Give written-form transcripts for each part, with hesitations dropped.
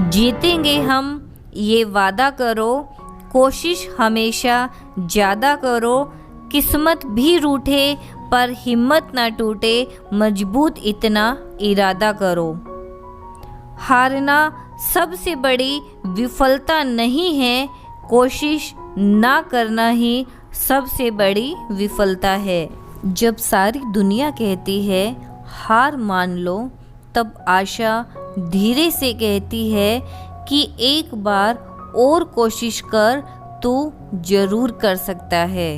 जीतेंगे हम, ये वादा करो, कोशिश हमेशा ज़्यादा करो, किस्मत भी रूठे पर हिम्मत ना टूटे, मजबूत इतना इरादा करो। हारना सबसे बड़ी विफलता नहीं है, कोशिश ना करना ही सबसे बड़ी विफलता है। जब सारी दुनिया कहती है हार मान लो, तब आशा धीरे से कहती है कि एक बार और कोशिश कर, तू जरूर कर सकता है।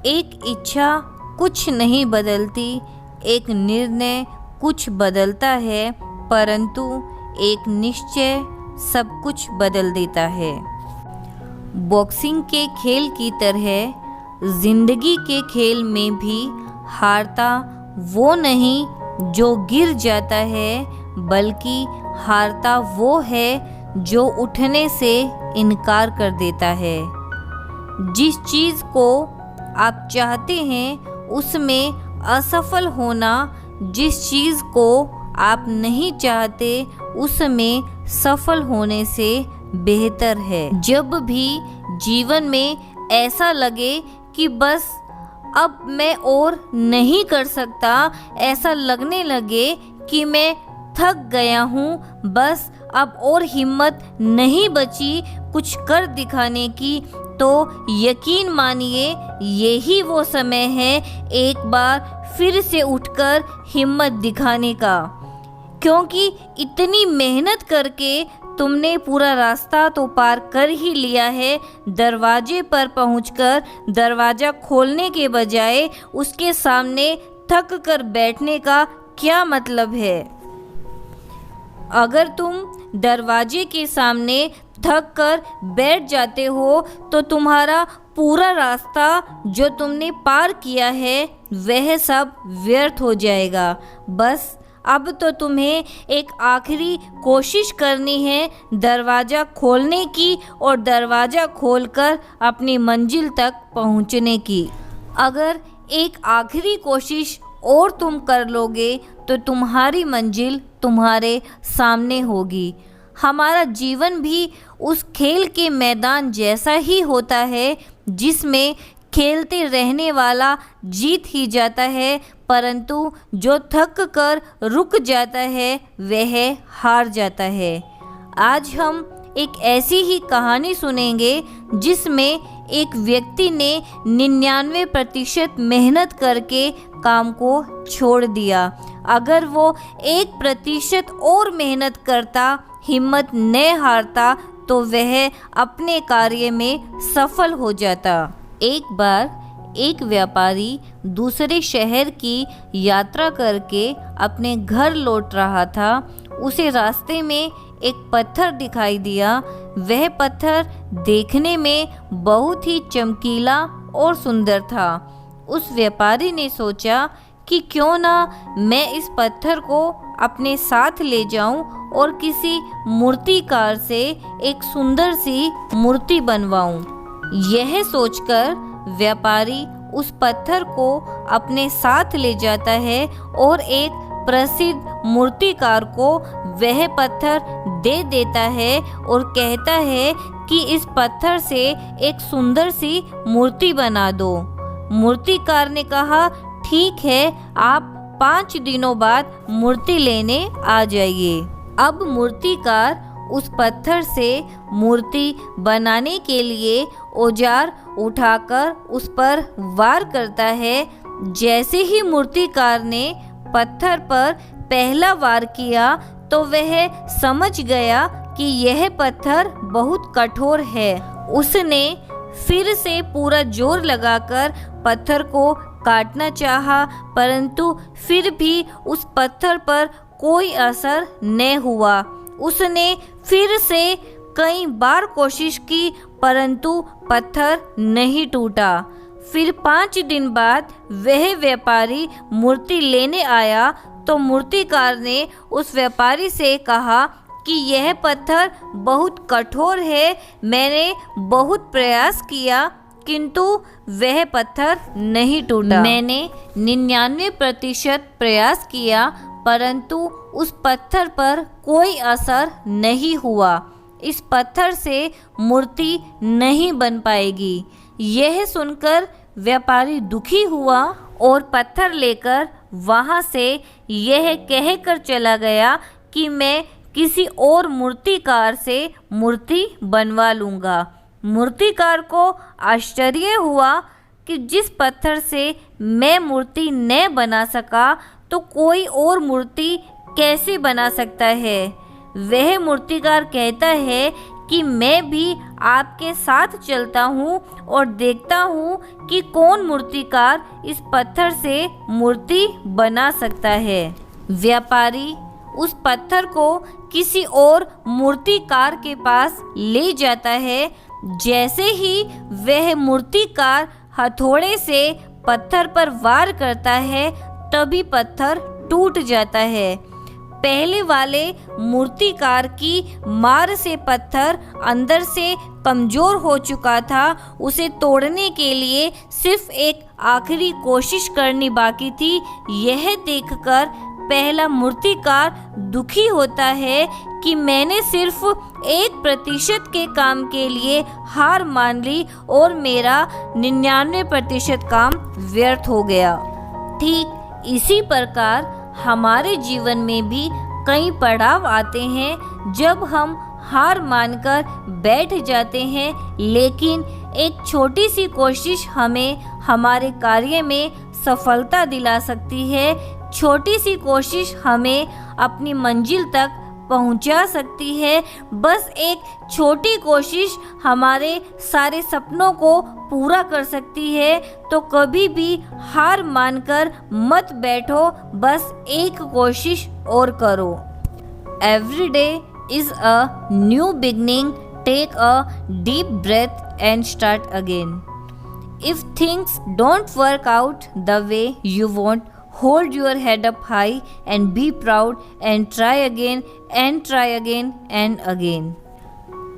एक इच्छा कुछ नहीं बदलती, एक निर्णय कुछ बदलता है, परंतु एक निश्चय सब कुछ बदल देता है। बॉक्सिंग के खेल की तरह जिंदगी के खेल में भी हारता वो नहीं जो गिर जाता है, बल्कि हारता वो है जो उठने से इनकार कर देता है। जिस चीज़ को आप चाहते हैं उसमें असफल होना, जिस चीज़ को आप नहीं चाहते उसमें सफल होने से बेहतर है। जब भी जीवन में ऐसा लगे कि बस अब मैं और नहीं कर सकता, ऐसा लगने लगे कि मैं थक गया हूँ, बस अब और हिम्मत नहीं बची कुछ कर दिखाने की, तो यकीन मानिए यही वो समय है एक बार फिर से उठकर हिम्मत दिखाने का। क्योंकि इतनी मेहनत करके तुमने पूरा रास्ता तो पार कर ही लिया है। दरवाजे पर पहुंचकर दरवाज़ा खोलने के बजाय उसके सामने थक कर बैठने का क्या मतलब है? अगर तुम दरवाजे के सामने थक कर बैठ जाते हो तो तुम्हारा पूरा रास्ता जो तुमने पार किया है वह सब व्यर्थ हो जाएगा। बस अब तो तुम्हें एक आखिरी कोशिश करनी है दरवाज़ा खोलने की और दरवाज़ा खोलकर अपनी मंजिल तक पहुंचने की। अगर एक आखिरी कोशिश और तुम कर लोगे तो तुम्हारी मंजिल तुम्हारे सामने होगी। हमारा जीवन भी उस खेल के मैदान जैसा ही होता है जिसमें खेलते रहने वाला जीत ही जाता है, परंतु जो थक कर रुक जाता है वह हार जाता है। आज हम एक ऐसी ही कहानी सुनेंगे जिसमें एक व्यक्ति ने 99% मेहनत करके काम को छोड़ दिया। अगर वो 1% और मेहनत करता, हिम्मत न हारता, तो वह अपने कार्य में सफल हो जाता। एक बार एक व्यापारी दूसरे शहर की यात्रा करके अपने घर लौट रहा था। उसे रास्ते में एक पत्थर दिखाई दिया। वह पत्थर देखने में बहुत ही चमकीला और सुंदर था। उस व्यापारी ने सोचा कि क्यों ना मैं इस पत्थर को अपने साथ ले जाऊं और किसी मूर्तिकार से एक सुंदर सी मूर्ति बनवाऊं। यह सोचकर व्यापारी उस पत्थर को अपने साथ ले जाता है और एक प्रसिद्ध मूर्तिकार को वह पत्थर दे देता है और कहता है कि इस पत्थर से एक सुंदर सी मूर्ति बना दो। मूर्तिकार ने कहा, ठीक है, आप 5 दिनों बाद मूर्ति लेने आ जाइए। अब मूर्तिकार उस पत्थर से मूर्ति बनाने के लिए औजार उठाकर उस पर वार करता है। जैसे ही मूर्तिकार ने पत्थर पर पहला वार किया तो वह समझ गया कि यह पत्थर बहुत कठोर है। उसने फिर से पूरा जोर लगाकर पत्थर को काटना चाहा, परंतु फिर भी उस पत्थर पर कोई असर न हुआ। उसने फिर से कई बार कोशिश की, परंतु पत्थर नहीं टूटा। फिर 5 दिन बाद वह व्यापारी मूर्ति लेने आया तो मूर्तिकार ने उस व्यापारी से कहा कि यह पत्थर बहुत कठोर है, मैंने बहुत प्रयास किया किंतु वह पत्थर नहीं टूटा। मैंने 99% प्रयास किया परंतु उस पत्थर पर कोई असर नहीं हुआ। इस पत्थर से मूर्ति नहीं बन पाएगी। यह सुनकर व्यापारी दुखी हुआ और पत्थर लेकर वहाँ से यह कहकर चला गया कि मैं किसी और मूर्तिकार से मूर्ति बनवा लूँगा। मूर्तिकार को आश्चर्य हुआ कि जिस पत्थर से मैं मूर्ति न बना सका तो कोई और मूर्ति कैसे बना सकता है। वह मूर्तिकार कहता है कि मैं भी आपके साथ चलता हूँ और देखता हूँ कि कौन मूर्तिकार इस पत्थर से मूर्ति बना सकता है। व्यापारी उस पत्थर को किसी और मूर्तिकार के पास ले जाता है। जैसे ही वह मूर्तिकार हथौड़े से पत्थर पर वार करता है तभी पत्थर टूट जाता है। पहले वाले मूर्तिकार की मार से पत्थर अंदर से कमज़ोर हो चुका था। उसे तोड़ने के लिए सिर्फ एक आखिरी कोशिश करनी बाकी थी। यह देखकर पहला मूर्तिकार दुखी होता है कि मैंने सिर्फ 1% के काम के लिए हार मान ली और मेरा 99% काम व्यर्थ हो गया। ठीक इसी प्रकार हमारे जीवन में भी कई पड़ाव आते हैं जब हम हार मानकर बैठ जाते हैं, लेकिन एक छोटी सी कोशिश हमें हमारे कार्य में सफलता दिला सकती है। छोटी सी कोशिश हमें अपनी मंजिल तक पहुंचा सकती है। बस एक छोटी कोशिश हमारे सारे सपनों को पूरा कर सकती है। तो कभी भी हार मानकर मत बैठो, बस एक कोशिश और करो। Every day is a new beginning. Take a deep breath and start again. If things don't work out the way you want, hold your head up high and be proud and try again and try again and again।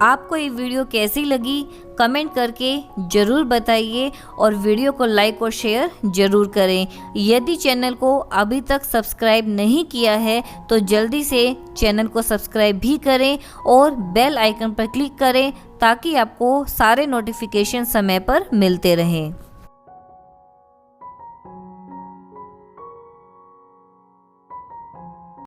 आपको ये video कैसी लगी comment करके ज़रूर बताइए और video को like और शेयर ज़रूर करें। यदि चैनल को अभी तक सब्सक्राइब नहीं किया है तो जल्दी से चैनल को सब्सक्राइब भी करें और बेल आइकन पर क्लिक करें ताकि आपको सारे नोटिफिकेशन समय पर मिलते रहें।